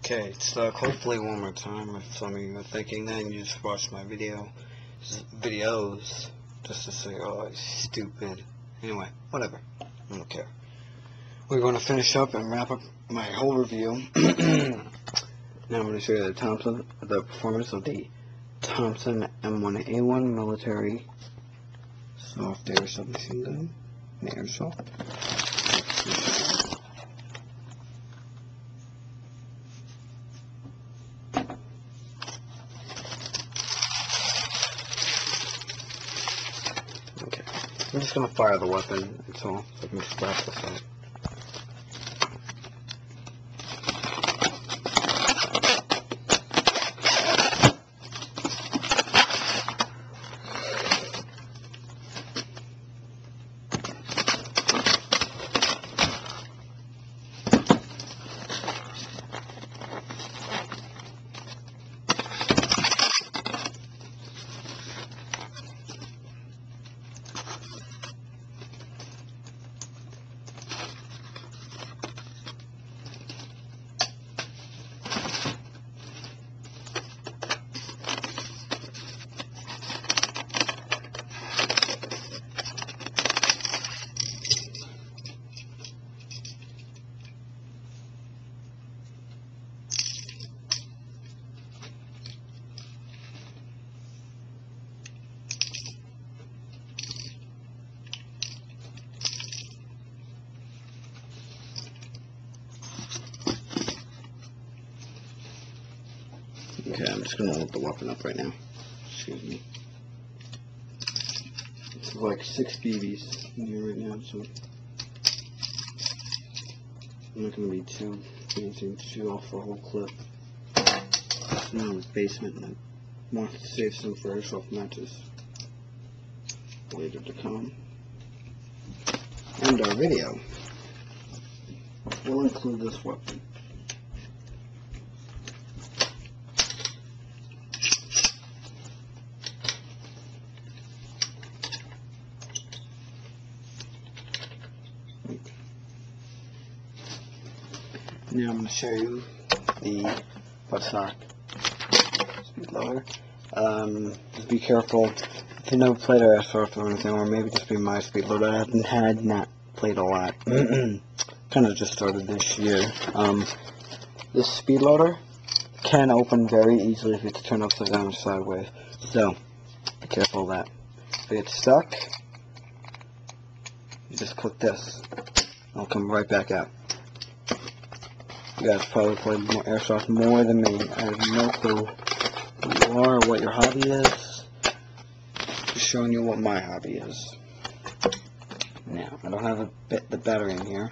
Okay, so hopefully one more time. If some of you are thinking that, you just watch my videos just to say, oh, it's stupid. Anyway, whatever. I don't care. We're going to finish up and wrap up my whole review. Now I'm going to show you the performance of the Thompson M1A1 military soft airsoft machine gun. An airsoft. Okay, I'm just going to fire the weapon until I can just wrap this up. Okay, I'm just going to load the weapon up right now. Excuse me. It's like 6 BBs in here right now, so I'm not going to be too fancy to shoot off the whole clip. It's now in the basement, and I want to save some for airsoft matches later to come. And our video will include this weapon. Now I'm going to show you the buttstock speed loader. Just be careful if you never played Airsoft or anything, or maybe just be my speed loader. I had not played a lot. Kind of just started this year. This speed loader can open very easily if you turn upside down or sideways. So be careful of that. If it gets stuck, you just click this. It'll come right back out. You guys probably play more Airsoft more than me. I have no clue who you are or what your hobby is. Just showing you what my hobby is. Now, I don't have the battery in here.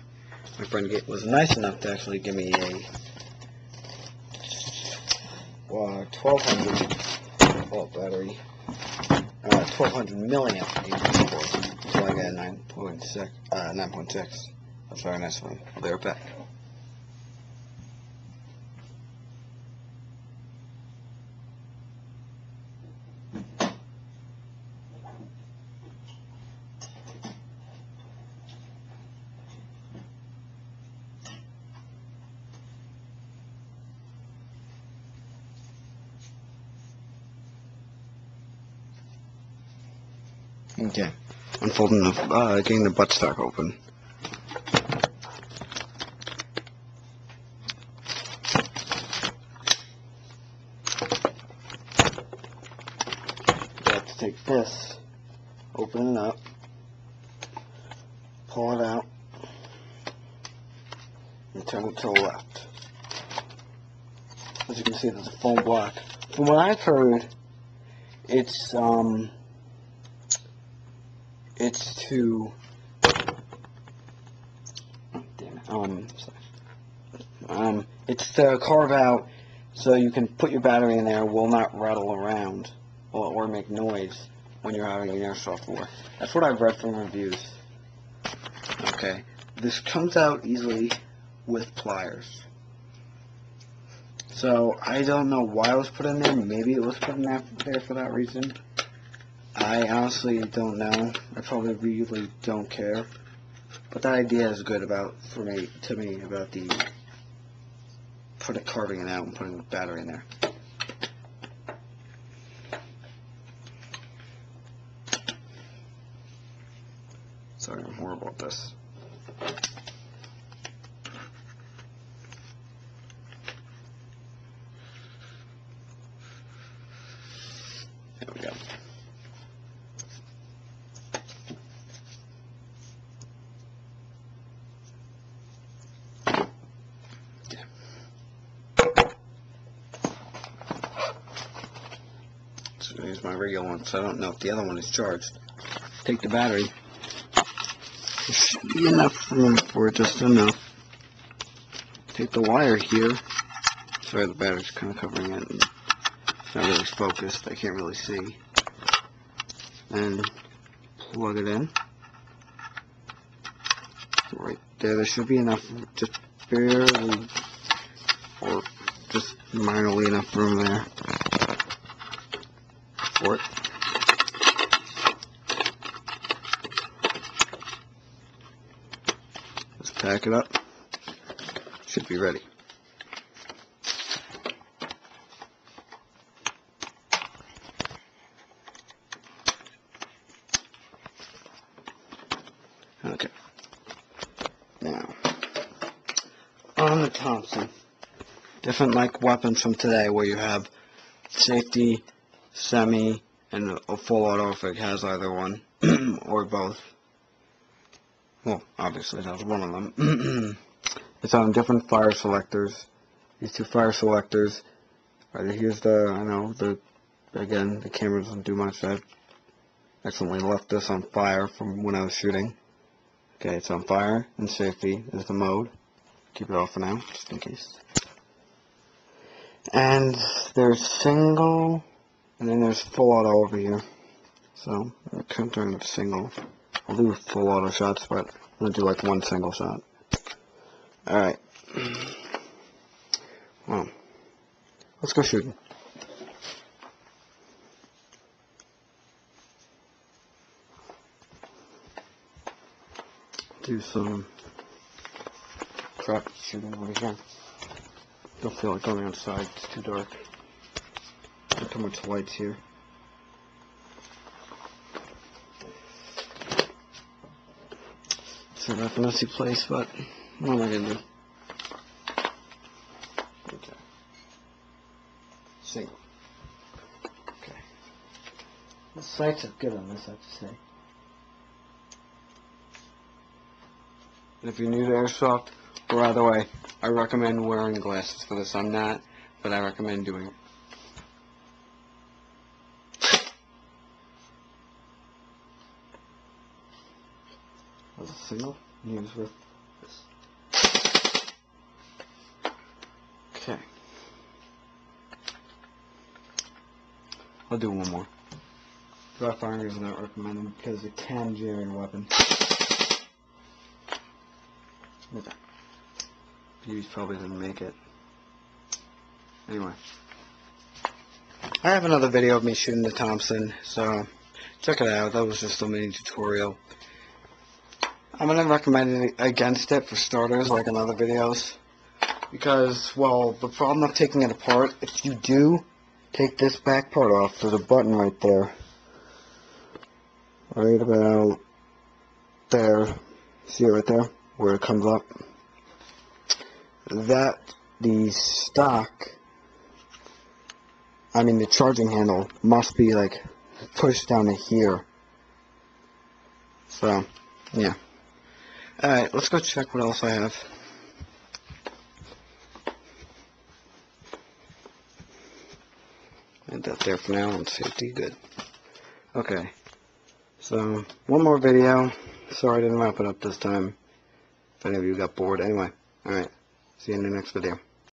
My friend was nice enough to actually give me a 1200 volt battery. 1200 milliamp. So I got a 9.6. That's very nice one. I'll be right back. Okay, unfolding getting the buttstock open. You have to take this, open it up, pull it out, and turn it to the left. As you can see, there's a foam block. From what I've heard, it's to it's to carve out so you can put your battery in there. It will not rattle around or make noise when you're having an airsoft war. That's what I've read from reviews. Okay, this comes out easily with pliers. So I don't know why it was put in there. Maybe it was put in there for that reason. I honestly don't know. I probably really don't care. But that idea is good to me about the carving it out and putting the battery in there. Sorry, I'm horrible at this. There we go. So here's my regular one, so I don't know if the other one is charged. Take the battery. There should be enough room for it, just enough. Take the wire here. Sorry, the battery's kind of covering it. And it's not really focused. I can't really see. And plug it in. Right there. There should be enough, just barely, or just minorly enough room there for it. Pack it up. Should be ready. Okay. Now, on the Thompson, different like weapons from today where you have safety, semi, and a full auto if it has either one or both. Well, obviously that's one of them. It's on different fire selectors. These two fire selectors. Right here's again, the camera doesn't do much. I accidentally left this on fire from when I was shooting. Okay, it's on fire and safety is the mode. Keep it off for now, just in case. And there's single, and then there's full auto over here. So, I'm kind of turn it to single. I'll do full auto shots, but I'm going to do like one single shot. Alright. Well, let's go shooting. Do some traffic shooting over here. Don't feel like going outside, it's too dark. Not too much lights here. It's not a messy place, but what am I gonna do? Okay. Single. Okay. The sights are good on this, I have to say. And if you're new to Airsoft, or either way, I recommend wearing glasses for this. I'm not, but I recommend doing it. As a single, use with this. Okay. I'll do one more. Dry firing is not recommended because it can jam your weapon. Okay. Beauty probably didn't make it. Anyway. I have another video of me shooting the Thompson, so check it out. That was just a mini tutorial. I'm going to recommend it against it for starters, like in other videos. Because, well, the problem of taking it apart, if you do take this back part off, there's a button right there. Right about there. See it right there? Where it comes up. That, the charging handle must be, like, pushed down to here. So, yeah. Alright, let's go check what else I have. Add that there for now on safety, good. Okay, so one more video. Sorry I didn't wrap it up this time. If any of you got bored. Anyway, alright, see you in the next video.